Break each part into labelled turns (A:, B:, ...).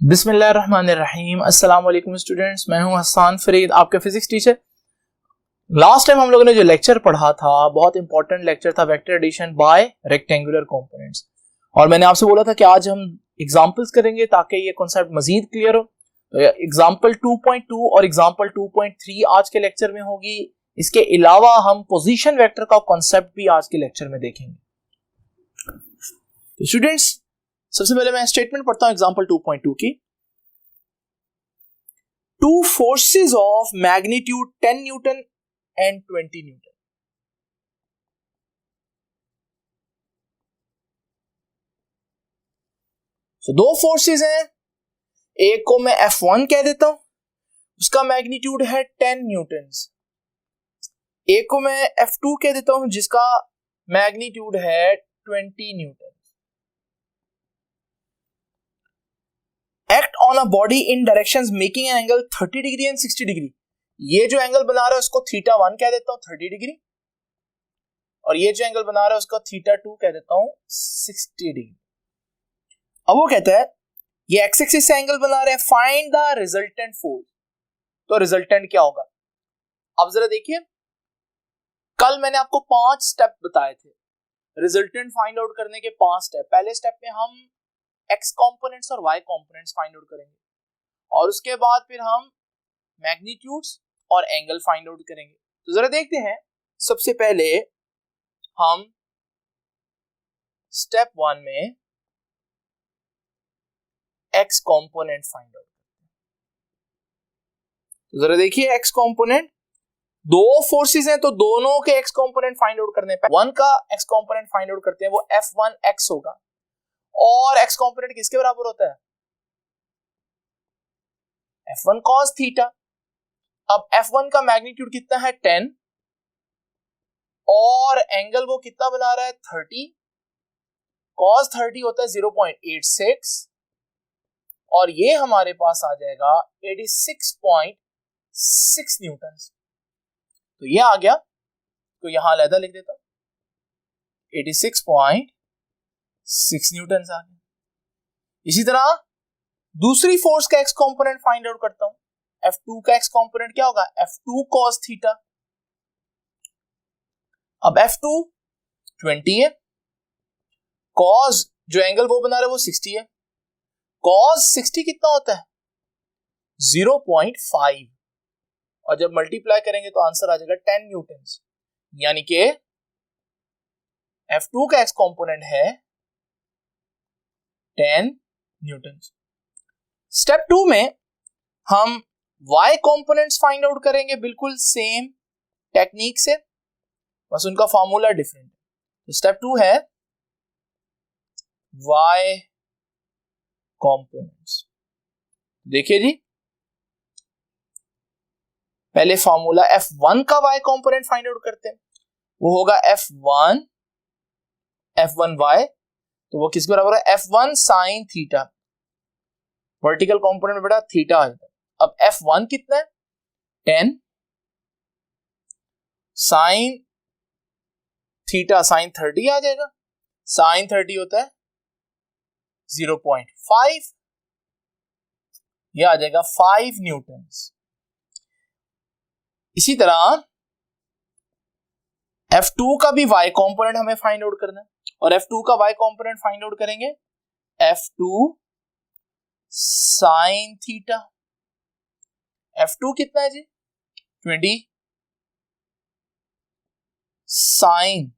A: बिस्मिल्लाहिर्रहमानिर्रहीम। अस्सलाम वालेकुम स्टूडेंट्स, मैं हूं हसन फरीद, आपके फिजिक्स टीचर। लास्ट टाइम हम लोगों ने जो लेक्चर पढ़ा था, बहुत इंपॉर्टेंट लेक्चर था, vector addition by rectangular components. और मैंने आपसे बोला था कि आज हम एग्जांपल्स करेंगे ताकि ये कॉन्सेप्ट मजीद क्लियर हो। तो एग्जांपल 2.2 और एग्जांपल 2.3 आज के लेक्चर में होगी। इसके अलावा हम पोजीशन वेक्टर का कॉन्सेप्ट भी आज के लेक्चर में देखेंगे। तो स्टूडेंट्स, सबसे पहले मैं स्टेटमेंट पढ़ता हूं एग्जांपल 2.2 की। Two forces of magnitude 10 Newton and 20 Newton. दो फोर्सेस हैं, एक को मैं F1 कह देता हूं, उसका मैग्नीट्यूड है 10 न्यूटन। एक को मैं F2 कह देता हूं, जिसका मैग्नीट्यूड है 20 Newton. Act on a body in directions making an angle 30 degree and 60 degree. ये जो एंगल बना रहा है उसको θ1 कह देता हूं 30 डिग्री, और ये जो एंगल बना रहा है उसको θ2 कह देता हूं 60 डिग्री। अब वो कहता है ये एक्स एक्सिस से एंगल बना रहे हैं, फाइंड द रिजल्टेंट फोर्स। तो रिजल्टेंट क्या होगा? अब जरा देखिए, कल मैंने आपको 5 स्टेप बताए थे रिजल्टेंट फाइंड आउट करने के। 5 स्टेप। पहले स्टेप में हम एक्स कंपोनेंट्स और वाई कंपोनेंट्स फाइंड आउट करेंगे, और उसके बाद फिर हम मैग्नीट्यूड्स और एंगल फाइंड आउट करेंगे। तो जरा देखते हैं, सबसे पहले हम स्टेप 1 में एक्स कंपोनेंट फाइंड आउट करते हैं। तो जरा देखिए, एक्स कंपोनेंट, दो फोर्सेस हैं तो दोनों के एक्स कंपोनेंट फाइंड आउट करने हैं। 1 का एक्स कंपोनेंट फाइंड आउट करते हैं, वो F1x होगा, और एक्स कंपोनेंट किसके बराबर होता है? F1 cos theta. अब F1 का मैग्नीट्यूड कितना है? 10, और एंगल वो कितना बना रहा है? 30। cos 30 होता है 0.86, और ये हमारे पास आ जाएगा 86.6 न्यूटन। तो ये आ गया, तो यहां अलग लिख देता हूं, 86.6 न्यूटन आ गया। इसी तरह दूसरी फोर्स का एक्स कंपोनेंट फाइंड आउट करता हूं। F2 का एक्स कंपोनेंट क्या होगा? F2 cos theta. अब F2 20 है, cos जो एंगल वो बना रहा है वो 60 है। cos 60 कितना होता है? 0.5, और जब मल्टीप्लाई करेंगे तो आंसर आ जाएगा 10 न्यूटन। यानी कि F2 का एक्स कंपोनेंट है 10 न्यूटन। स्टेप 2 में हम y कंपोनेंट्स फाइंड आउट करेंगे, बिल्कुल सेम टेक्निक से, बस उनका फॉर्मूला डिफरेंट है। तो स्टेप 2 है y कंपोनेंट्स। देखिए जी, पहले फॉर्मूला F1 का y कंपोनेंट फाइंड आउट करते हैं, वो होगा F1y, तो वो किसके बराबर है? F1 sin theta. Vertical component में बेटा थीटा आ जाता है। अब F1 कितना है? 10, sin थीटा sin 30 आ जाएगा। sin 30 होता है 0.5, यह आ जाएगा 5 न्यूटन। इसी तरह F2 का भी y कंपोनेंट हमें फाइंड आउट करना है, और F2 का y कंपोनेंट फाइंड आउट करेंगे F2 sin थीटा। F2 कितना है जी? 20, sin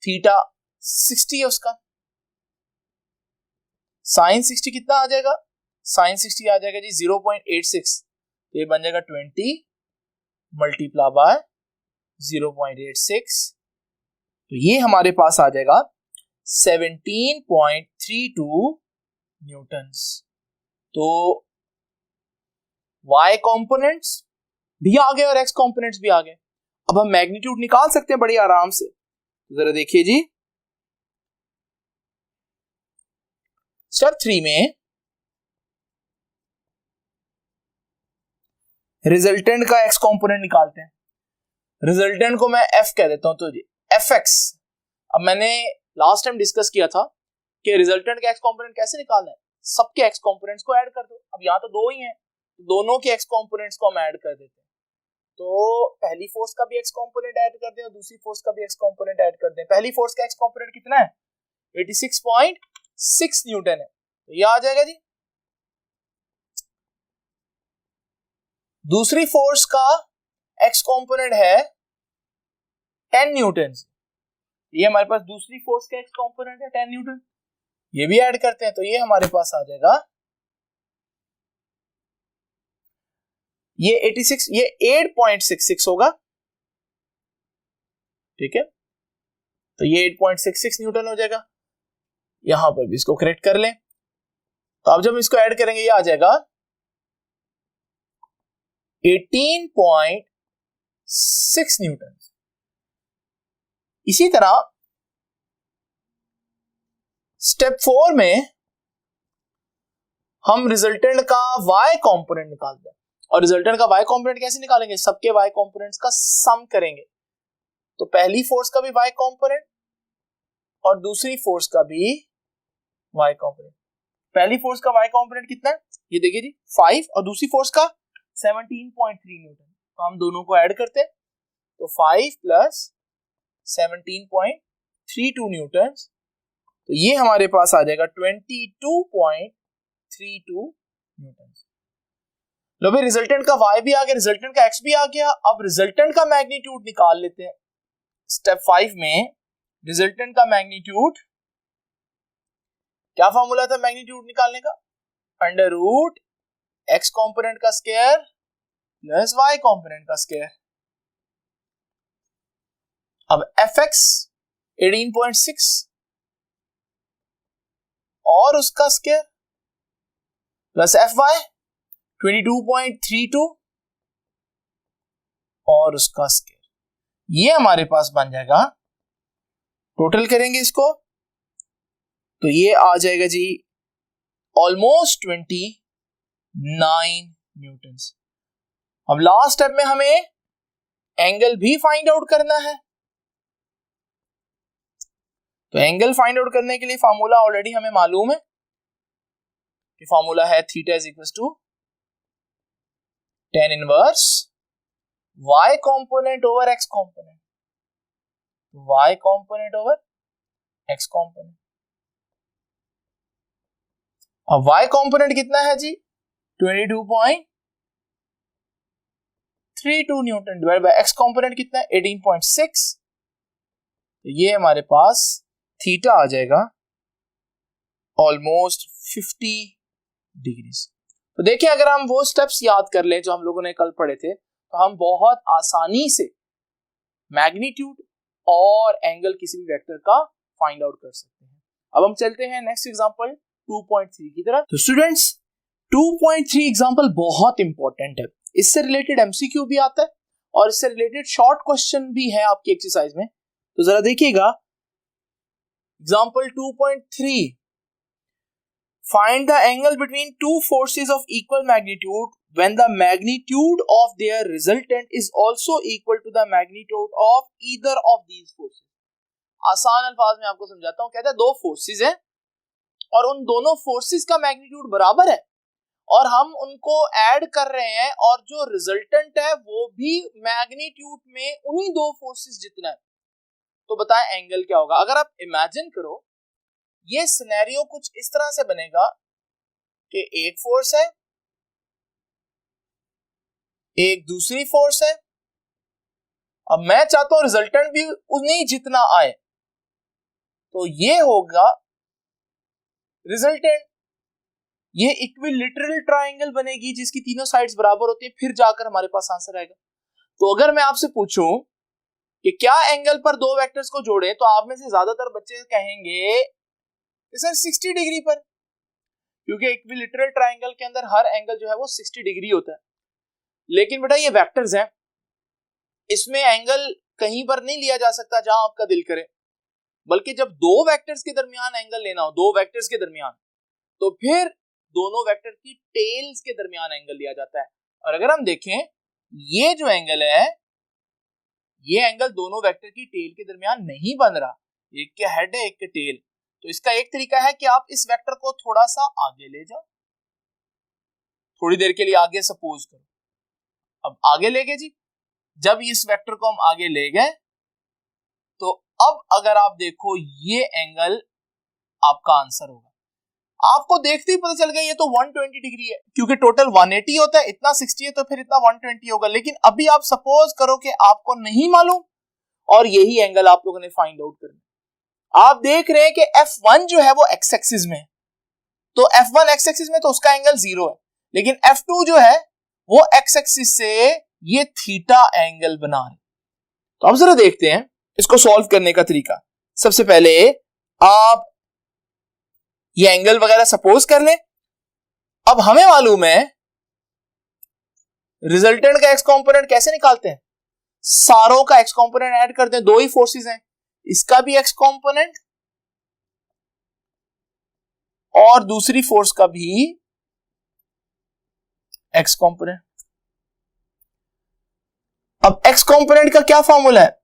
A: थीटा 60 है उसका। sin 60 कितना आ जाएगा? sin 60 आ जाएगा जी 0.86, तो ये बन जाएगा 20 मल्टीप्लाई बाय 0.86, तो ये हमारे पास आ जाएगा 17.32 न्यूटन्स। तो y कंपोनेंट्स भी आ गए और x कंपोनेंट्स भी आ गए। अब हम मैग्नीट्यूड निकाल सकते हैं बड़ी आराम से। जरा देखिए जी, स्टेप 3 में रिजल्टेंट का x कंपोनेंट निकालते हैं। रिजल्टेंट को मैं f कह देता हूं, तो जी fx। अब मैंने लास्ट टाइम डिस्कस किया था कि रिजल्टेंट का x कंपोनेंट कैसे निकालना है। सबके एक्स कंपोनेंट्स को ऐड कर दो। अब यहाँ तो दो ही हैं, दोनों के एक्स कंपोनेंट्स को हम ऐड कर देते हैं। तो पहली फोर्स का भी एक्स कंपोनेंट ऐड कर दें और दूसरी फोर्स का भी एक्स कंपोनेंट ऐड कर दें। पहली फोर्स का एक्स कंपोनेंट कितना है? 86.6 न्यूटन है, तो ये आ जाएगा जी। दूसरी फोर्स का एक्स कंपोनेंट है 10 न्यूटन, ये हमारे पास दूसरी फोर्स का एक्स कंपोनेंट है 10 न्यूटन, ये भी ऐड करते हैं, तो ये हमारे पास आ जाएगा ये 86, ये 8.66 होगा, ठीक है, तो ये 8.66 न्यूटन हो जाएगा। यहां पर भी इसको करेक्ट कर लें, तो अब जब इसको ऐड करेंगे ये आ जाएगा 18.6 न्यूटन। इसी तरह स्टेप 4 में हम रिजल्टेंट का y कंपोनेंट निकालते हैं, और रिजल्टेंट का y कंपोनेंट कैसे निकालेंगे? सबके y कंपोनेंट्स का सम करेंगे। तो पहली फोर्स का भी y कंपोनेंट और दूसरी फोर्स का भी y कंपोनेंट। पहली फोर्स का y कंपोनेंट कितना है? ये देखिए जी 5, और दूसरी फोर्स का 17.3 न्यूटन, तो हम दोनों को ऐड करते हैं, तो 5 प्लस 17.32 न्यूटन, तो ये हमारे पास आ जाएगा 22.32 न्यूटन। लो भाई, रिजल्टेंट का y भी आ गया, रिजल्टेंट का x भी आ गया। अब रिजल्टेंट का मैग्नीट्यूड निकाल लेते हैं। स्टेप 5 में रिजल्टेंट का मैग्नीट्यूड, क्या फॉर्मूला था मैग्नीट्यूड निकालने का? अंडर रूट x कंपोनेंट का स्क्वायर प्लस y कंपोनेंट का स्क्वायर। अब fx 18.6 और उसका स्क्वायर प्लस fy 22.32 और उसका स्क्वायर, ये हमारे पास बन जाएगा। टोटल करेंगे इसको तो ये आ जाएगा जी ऑलमोस्ट 29 न्यूटन। अब लास्ट स्टेप में हमें एंगल भी फाइंड आउट करना है, तो एंगल फाइंड आउट करने के लिए फार्मूला ऑलरेडी हमें मालूम है कि फार्मूला है theta is equal to tan inverse y component over x component, y component over x component. अब y कंपोनेंट कितना है जी? 22.32 newton divide by x component कितना है? 18.6, तो ये हमारे पास थीटा आ जाएगा ऑलमोस्ट 50 डिग्रीज। तो देखिए, अगर हम वो स्टेप्स याद कर लें जो हम लोगों ने कल पढ़े थे, तो हम बहुत आसानी से मैग्नीट्यूड और एंगल किसी भी वेक्टर का फाइंड आउट कर सकते हैं। अब हम चलते हैं नेक्स्ट एग्जांपल 2.3 की तरफ। तो स्टूडेंट्स 2.3 एग्जांपल बहुत इंपॉर्टेंट है, इससे रिलेटेड एमसीक्यू भी आता है और इससे रिलेटेड शॉर्ट क्वेश्चन भी है आपकी एक्सरसाइज में। तो जरा देखिएगा example 2.3, find the angle between two forces of equal magnitude when the magnitude of their resultant is also equal to the magnitude of either of these forces। आसान अल्फाज में आपको समझाता हूं। कहता है दो फोर्सेस हैं और उन दोनों फोर्सेस का मैग्नीट्यूड बराबर है और हम उनको ऐड कर रहे हैं और जो रिजल्टेंट है वो भी मैग्नीट्यूड में उन्हीं दो फोर्सेस जितना है। तो बताएं एंगल क्या होगा? अगर आप इमेजिन करो, ये सिनेरियो कुछ इस तरह से बनेगा कि एक फोर्स है, एक दूसरी फोर्स है, अब मैं चाहता हूं रिजल्टेंट भी उन्हीं जितना आए, तो ये होगा रिजल्टेंट। ये इक्विलैटरल ट्रायंगल बनेगी जिसकी तीनों साइड्स बराबर होती है, फिर जाकर हमारे पास आंसर आएगा। तो अगर मैं आपसे पूछूं कि क्या एंगल पर दो वेक्टर्स को जोड़े, तो आप में से ज्यादातर बच्चे कहेंगे सर 60 डिग्री पर, क्योंकि इक्विलैटरल ट्रायंगल के अंदर हर एंगल जो है वो 60 डिग्री होता है। लेकिन बेटा ये वेक्टर्स हैं, इसमें एंगल कहीं पर नहीं लिया जा सकता जहां आपका दिल करे, बल्कि जब दो वेक्टर्स के दरमियान एंगल लेना हो, दो वेक्टर्स के दरमियान, तो फिर दोनों वेक्टर की टेल्स के दरमियान एंगल लिया जाता है। और अगर हम देखें ये जो एंगल है, ये एंगल दोनों वेक्टर की टेल के दरमियान नहीं बन रहा, एक के हेड है एक के टेल, तो इसका एक तरीका है कि आप इस वेक्टर को थोड़ा सा आगे ले जाओ, थोड़ी देर के लिए आगे सपोज करो। अब आगे ले गए जी, जब इस वेक्टर को हम आगे ले गए तो अब अगर आप देखो ये एंगल आपका आंसर होगा। आपको देखते ही पता चल गया ये तो 120 डिग्री है, क्योंकि टोटल 180 होता है, इतना 60 है तो फिर इतना 120 होगा। लेकिन अभी आप सपोज करो कि आपको नहीं मालूम और यही एंगल आप लोगों ने फाइंड आउट करना। आप देख रहे हैं कि F1 जो है वो एक्स एक्सिस में है, तो F1 एक्स एक्सिस में तो उसका एंगल 0 है, लेकिन F2 जो है वो एक्स एक्सिस से ये थीटा एंगल बना रहे। तो अब जरा देखते हैं इसको सॉल्व करने का तरीका। सबसे पहले आप ये एंगल वगैरह सपोज कर लें। अब हमें मालूम है रिजल्टेंट का एक्स कंपोनेंट कैसे निकालते हैं, सारों का एक्स कंपोनेंट ऐड करते हैं, दो ही फोर्सेस हैं, इसका भी एक्स कंपोनेंट और दूसरी फोर्स का भी एक्स कंपोनेंट। अब एक्स कंपोनेंट का क्या फॉर्मूला है,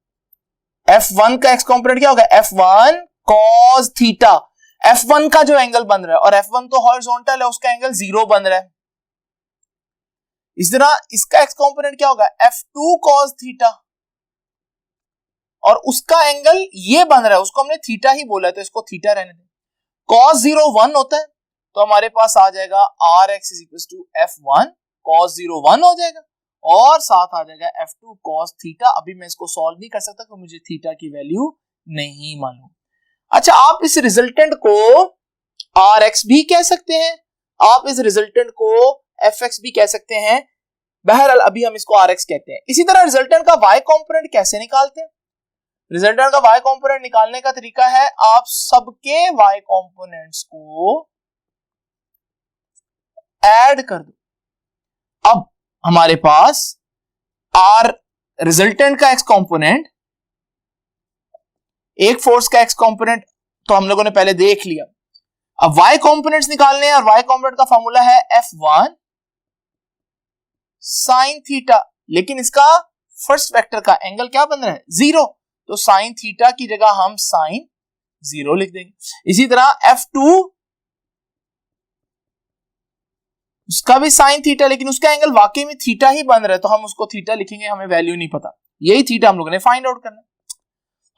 A: F1 का एक्स कंपोनेंट क्या होगा, F1 cos थीटा। F1 का जो एंगल बन रहा है और F1 तो हॉरिजॉन्टल है, उसका एंगल 0 बन रहा है। इस तरह इसका एक्स कंपोनेंट क्या होगा, F2 cos थीटा, और उसका एंगल ये बन रहा है, उसको हमने थीटा ही बोला है तो इसको थीटा रहने दें। cos 0 1 होता है तो हमारे पास आ जाएगा Rx F1 cos 0 1 हो जाएगा, और साथ आ जाएगा F2 cos थीटा। अभी मैं इसको सॉल्व नहीं कर सकता क्योंकि मुझे थीटा की वैल्यू नहीं मालूम। अच्छा, आप इस रिजल्टेंट को Rx भी कह सकते हैं, आप इस रिजल्टेंट को Fx भी कह सकते हैं, बहरहाल अभी हम इसको Rx कहते हैं। इसी तरह रिजल्टेंट का y कंपोनेंट कैसे निकालते हैं, रिजल्टेंट का y कंपोनेंट निकालने का तरीका है आप सबके y कंपोनेंट्स को ऐड कर दो। अब हमारे पास R रिजल्टेंट का x कंपोनेंट, एक फोर्स का x कंपोनेंट तो हम लोगों ने पहले देख लिया। अब y कंपोनेंट्स निकालने हैं और y कंपोनेंट का फॉर्मूला है F1 sin थीटा, लेकिन इसका फर्स्ट वेक्टर का एंगल क्या बन रहा है, 0, तो sin थीटा की जगह हम sin 0 लिख देंगे। इसी तरह F2 उसका भी sin थीटा, लेकिन उसका एंगल वाकई में थीटा ही बन रहा है तो हम उसको थीटा लिखेंगे, हमें वैल्यू नहीं पता, यही थीटा हम लोगों ने फाइंड आउट करना है।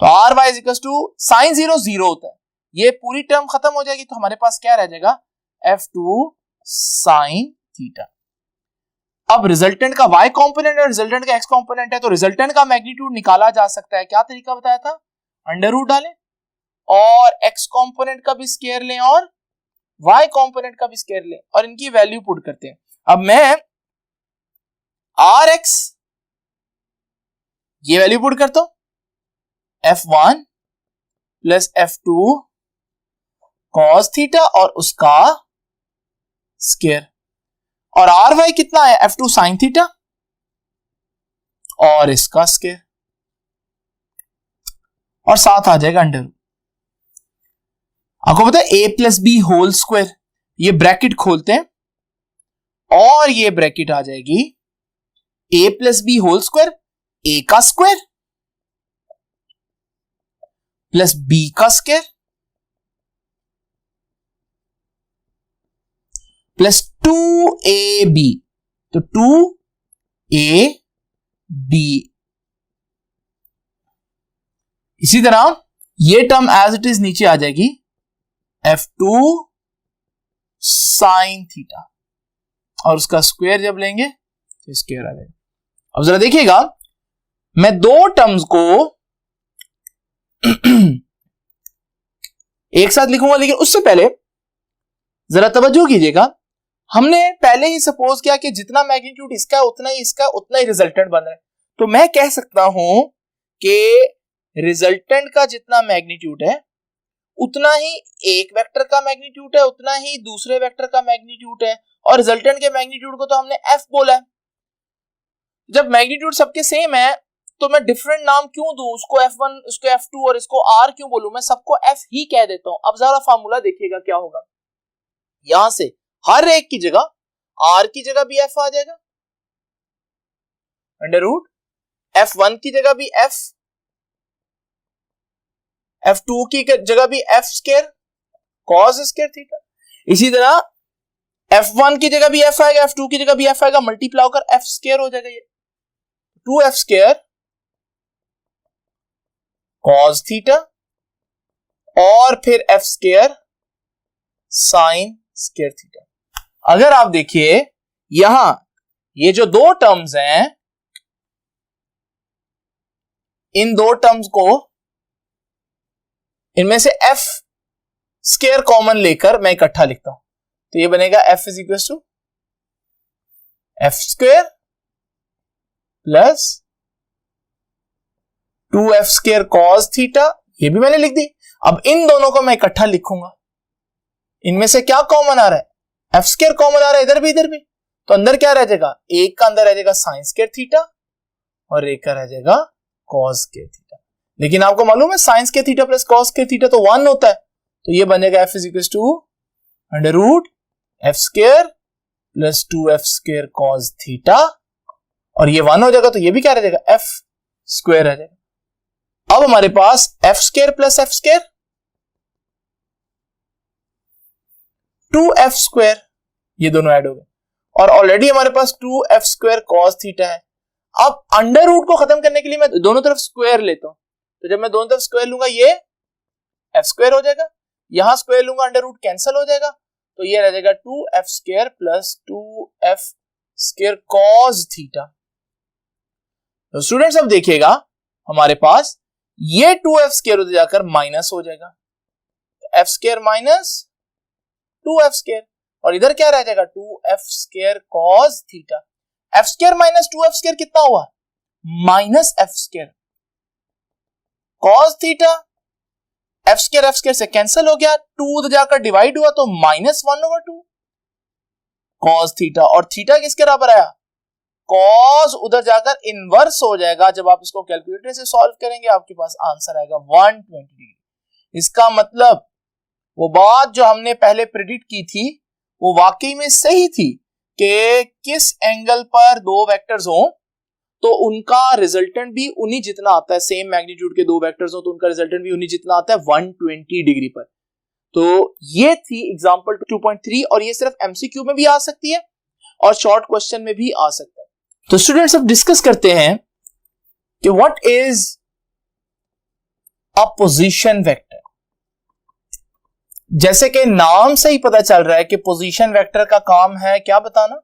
A: तो R Y equal to sine 0 0 होता है, ये पूरी टर्म खत्म हो जाएगी तो हमारे पास क्या रह जाएगा, F2 साइन थीटा। अब रिजल्टेंट का y कंपोनेंट और रिजल्टेंट का x कंपोनेंट है, तो रिजल्टेंट का मैग्नीट्यूड निकाला जा सकता है, क्या तरीका बताया था, अंडर रूट डालें और x कंपोनेंट का भी स्क्वायर लें और y कंपोनेंट का भी स्क्वायर लें और इनकी वैल्यू पुट करते हैं। अब मैं Rx ये वैल्यू पुट करता हूं, F1 plus F2 cos theta और उसका स्क्वायर, और आर वाई कितना है, F2 साइन थीटा और इसका स्क्वायर, और साथ आ जाएगा अंडर। आपको पता है a plus B whole square, ये ब्रैकेट खोलते हैं और ये ब्रैकेट आ जाएगी a plus B whole square, a का स्क्वायर प्लस b का स्क्वायर प्लस 2ab, तो 2ab। इसी तरह ये टर्म एज इट इज नीचे आ जाएगी, F2 साइन थीटा और उसका स्क्वायर जब लेंगे तो स्क्वायर आ जाएगा। अब जरा देखिएगा, मैं दो टर्म्स को एक साथ लिखूंगा, लेकिन उससे पहले जरा तवज्जो कीजिएगा, हमने पहले ही सपोज किया कि जितना मैग्नीट्यूड इसका है उतना ही इसका, उतना ही रिजल्टेंट बन रहा है। तो मैं कह सकता हूं कि रिजल्टेंट का जितना मैग्नीट्यूड है उतना ही एक वेक्टर का मैग्नीट्यूड है, उतना ही दूसरे वेक्टर का मैग्नीट्यूड है, और रिजल्टेंट के मैग्नीट्यूड को तो हमने f बोला है। जब मैग्नीट्यूड सबके सेम है तो मैं डिफरेंट नाम क्यों दूं, उसको F1 उसको F2 और इसको R क्यों बोलूं, मैं सबको f ही कह देता हूं। अब जरा फार्मूला देखिएगा क्या होगा, यहां से हर एक की जगह R की जगह भी f आ जाएगा, अंडर रूट F1 की जगह भी f, F2 की जगह भी f square cos square theta. इसी तरह f1 की जगह भी f आएगा, f2 की जगह भी f आएगा, मल्टीप्लाई होकर f स्क्वायर हो जाएगा, ये 2f स्क्वायर cos थीटा और फिर f square sin square theta. अगर आप देखिए यहां ये जो दो टर्म्स हैं, इन दो टर्म्स को इनमें से f स्क्वायर कॉमन लेकर मैं इकट्ठा लिखता हूं, तो ये बनेगा f is equal to f square plus 2f square cos theta, ये भी मैंने लिख दी। अब इन दोनों को मैं इकट्ठा लिखूंगा, इनमें से क्या कॉमन आ रहा है, f स्क्वायर कॉमन आ रहा है इधर भी, तो अंदर क्या रह जाएगा, एक का अंदर रह जाएगा sin स्क्वायर थीटा और एक का रह जाएगा cos स्क्वायर थीटा। लेकिन आपको मालूम है sin square theta plus cos square theta तो 1 होता है, तो ये बनेगा f is equal to under root f square plus 2f square cos theta, और ये 1 हो जाएगा तो ये भी क्या रह जाएगा, f स्क्वायर रह जाएगा। अब हमारे पास f square plus f square 2f square, ये दोनों ऐड हो गए, और ऑलरेडी हमारे पास 2f स्क्वायर cos थीटा है। अब अंडर रूट को खत्म करने के लिए मैं दोनों तरफ स्क्वायर लेता हूं, तो जब मैं दोनों तरफ स्क्वायर लूंगा ये f स्क्वायर हो जाएगा, यहां स्क्वायर लूंगा अंडर रूट कैंसिल हो जाएगा, तो ये रह जाएगा 2f square plus 2f square cos theta. तो स्टूडेंट्स अब देखिएगा हमारे पास ये 2f स्क्वायर उधर जाकर माइनस हो जाएगा, f square minus 2f square, और इधर क्या रह जाएगा 2f square cos theta. f square minus 2f square कितना हुआ, minus f square cos theta, f square से कैंसिल हो गया, 2 उधर जाकर डिवाइड हुआ तो माइनस 1/2 cos थीटा, और थीटा किसके बराबर आया, cos उधर जाकर इनवर्स हो जाएगा। जब आप इसको कैलकुलेटर से सॉल्व करेंगे आपके पास आंसर आएगा 120 डिग्री। इसका मतलब वो बात जो हमने पहले प्रेडिक्ट की थी वो वाकई में सही थी कि किस एंगल पर दो वेक्टर्स हो तो उनका रिजल्टेंट भी उन्हीं जितना आता है, सेम मैग्नीट्यूड के दो वेक्टर्स हो तो उनका रिजल्टेंट भी उन्हीं जितना आता है 120 डिग्री पर। तो ये थी एग्जांपल 2.3, और ये सिर्फ एमसीक्यू में भी आ सकती है और शॉर्ट क्वेश्चन में भी आ सकता है। तो स्टूडेंट्स अब डिस्कस करते हैं कि what is a position vector. जैसे कि नाम से ही पता चल रहा है कि पोजीशन वेक्टर का काम है क्या बताना,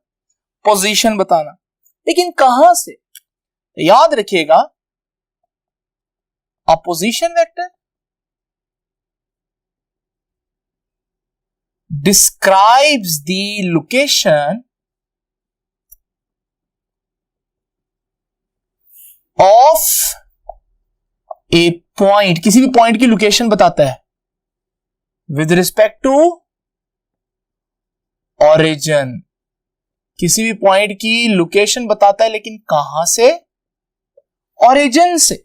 A: पोजीशन बताना, लेकिन कहां से, याद रखिएगा a position vector describes the location of a point, किसी भी पॉइंट की लोकेशन बताता है with respect to origin, किसी भी पॉइंट की लोकेशन बताता है लेकिन कहां से, origin से।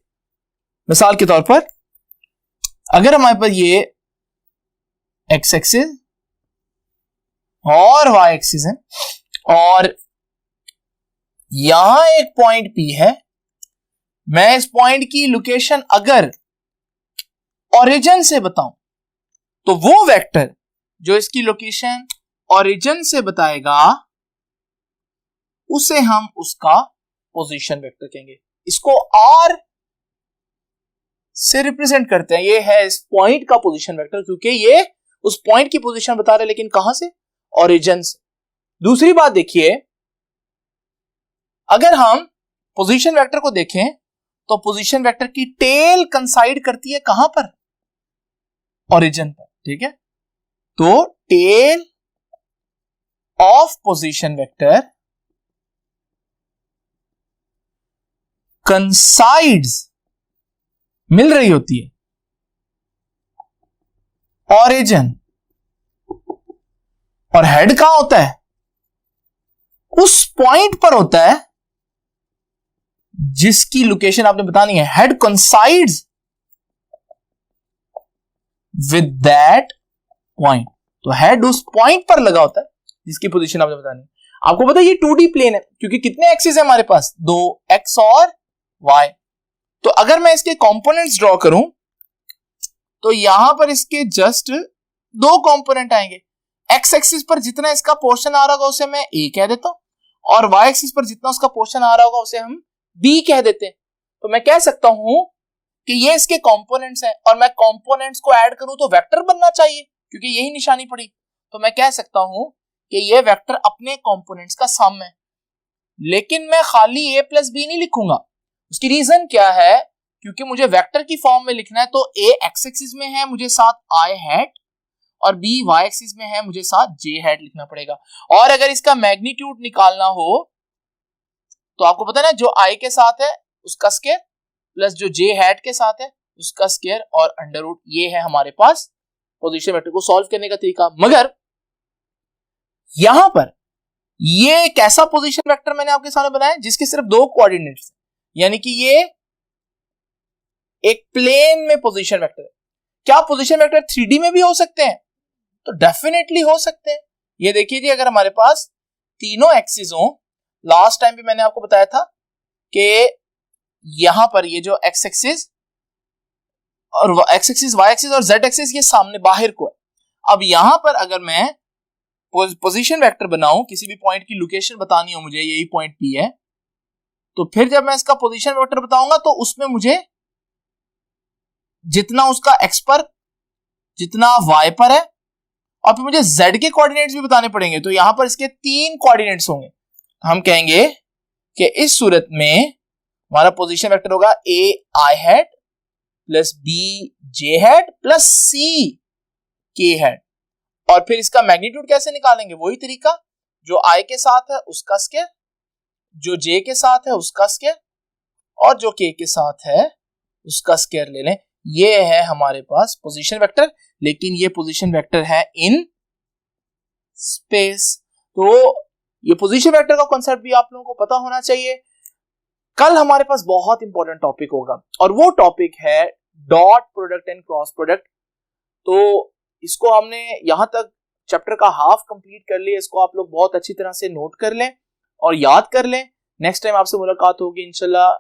A: मिसाल के तौर पर अगर हमारे पास ये x एक्सिस और y एक्सिस है और यहां एक पॉइंट P है, मैं इस पॉइंट की लोकेशन अगर ओरिजिन से बताऊं तो वो वेक्टर जो इसकी लोकेशन ओरिजिन से बताएगा उसे हम उसका पोजीशन वेक्टर कहेंगे। इसको R से रिप्रेजेंट करते हैं, ये है इस पॉइंट का पोजीशन वेक्टर क्योंकि ये उस पॉइंट की पोजीशन बता रहे लेकिन कहां से, ओरिजिन से। दूसरी बात देखिए, अगर हम पोजीशन वेक्टर को देखें तो पोजीशन वेक्टर की टेल कंसाइड करती है कहां पर, ओरिजिन पर, ठीक है। तो टेल ऑफ पोजीशन वेक्टर कंसाइड्स मिल रही होती है ओरिजिन, और हेड कहां होता है, उस पॉइंट पर होता है जिसकी लोकेशन आपने बतानी है। Head coincides with that point, तो हेड उस पॉइंट पर लगा होता है जिसकी पोजीशन आपने बतानी है। आपको पता है ये 2D प्लेन है क्योंकि कितने एक्सिस है हमारे पास, 2 x और y। तो अगर मैं इसके कंपोनेंट्स ड्रॉ करूं तो यहां पर इसके जस्ट दो कंपोनेंट आएंगे। एक्स एक्सिस पर जितना इसका पोर्शन आ रहा होगा उसे मैं ए कह देता हूं और वाई एक्सिस पर जितना उसका पोर्शन आ रहा होगा उसे हम बी कह देते हैं। तो मैं कह सकता हूं कि ये इसके कंपोनेंट्स हैं और मैं कंपोनेंट्स को ऐड करूं तो वेक्टर बनना चाहिए क्योंकि यही निशानी पड़ी। तो मैं कह सकता हूं कि ये वेक्टर अपने कंपोनेंट्स का सम है, लेकिन मैं खाली a प्लस बी नहीं लिखूंगा। उसकी रीजन क्या है, क्योंकि मुझे वेक्टर की फॉर्म में लिखना है तो a एक्स एक्सिस में है मुझे साथ i हैट और b y एक्सिस में है मुझे साथ j हैट लिखना पड़ेगा। और अगर इसका मैग्नीट्यूड निकालना हो तो आपको पता है ना, जो i के साथ है उसका स्क्वायर प्लस जो j हैट के साथ है उसका स्क्वायर और अंडर रूट, ये है हमारे पास पोजीशन वेक्टर को सॉल्व करने का तरीका। मगर यहां पर ये एक ऐसा पोजीशन वेक्टर मैंने आपके सामने बनाया जिसके सिर्फ दो कोऑर्डिनेट्स, यानी कि ये एक प्लेन में पोजीशन वेक्टर है। क्या पोजीशन वेक्टर 3D में भी हो सकते हैं? तो डेफिनेटली हो सकते हैं। ये देखिए जी, अगर हमारे पास तीनों एक्सिस हो, लास्ट टाइम भी मैंने आपको बताया था कि यहां पर ये जो एक्स एक्सिस और एक्स एक्सिस, वाई एक्सिस और जेड एक्सिस ये सामने बाहर को है। अब यहां पर अगर मैं पोजीशन वेक्टर बनाऊं, किसी भी पॉइंट की लोकेशन बतानी हो मुझे, यही पॉइंट पी है, तो फिर जब मैं इसका पोजीशन वेक्टर बताऊंगा तो उसमें मुझे जितना उसका एक्स पर जितना वाई पर है और फिर मुझे जेड के कोऑर्डिनेट्स भी बताने पड़ेंगे। तो यहां पर इसके 3 कोऑर्डिनेट्स होंगे। हम कहेंगे कि इस सूरत में हमारा पोजीशन वेक्टर होगा a i hat plus b j hat plus c k hat. और फिर इसका मैग्नीट्यूड कैसे निकालेंगे? वही तरीका, जो i के साथ है उसका स्क्वायर, जो j के साथ है उसका स्क्वायर और जो k के साथ है उसका स्क्वायर ले लें। ये है हमारे पास पोजीशन वेक्टर, लेकिन ये पोजीशन वेक्टर है इन स्पेस। तो ये पोजीशन वेक्टर का कॉन्सेप्ट भी आप लोगों को पता होना चाहिए। कल हमारे पास बहुत इंपॉर्टेंट टॉपिक होगा और वो टॉपिक है dot product and cross product. तो इसको हमने यहां तक चैप्टर का हाफ कंप्लीट कर लिया। इसको आप लोग बहुत अच्छी तरह से नोट कर लें और याद कर लें। नेक्स्ट टाइम आपसे मुलाकात होगी इंशाल्लाह,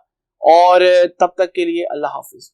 A: और तब तक के लिए अल्लाह हाफिज।